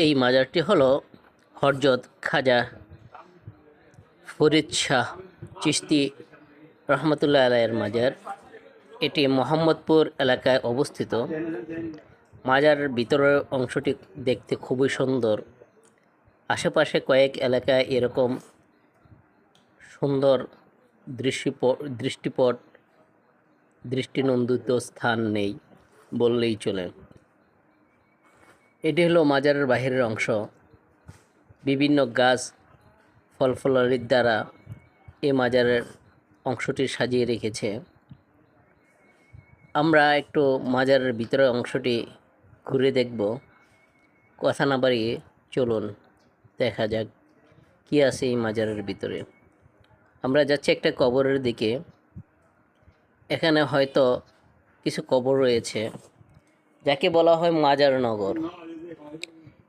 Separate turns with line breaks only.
এই মাজারটি হলো হযরত খাজা ফরিদ শাহ চিশতি রহমতুল্লাহ আলাইয়ের মাজার। এটি মোহাম্মদপুর এলাকায় অবস্থিত। মাজারের ভিতরের অংশটি দেখতে খুবই সুন্দর। আশেপাশে কয়েক এলাকায় এরকম সুন্দর দৃষ্টিপট দৃষ্টিনন্দিত স্থান নেই বললেই চলে। এটি হলো মাজারের বাহিরের অংশ। বিভিন্ন গাছ ফলফলারির দ্বারা এই মাজারের অংশটি সাজিয়ে রেখেছে। আমরা একটু মাজারের ভিতরের অংশটি ঘুরে দেখব। কথা না বাড়িয়ে চলুন দেখা যাক কি আছে এই মাজারের ভিতরে। আমরা যাচ্ছি একটা কবরের দিকে। এখানে হয়তো কিছু কবর রয়েছে, যাকে বলা হয় মাজার নগর।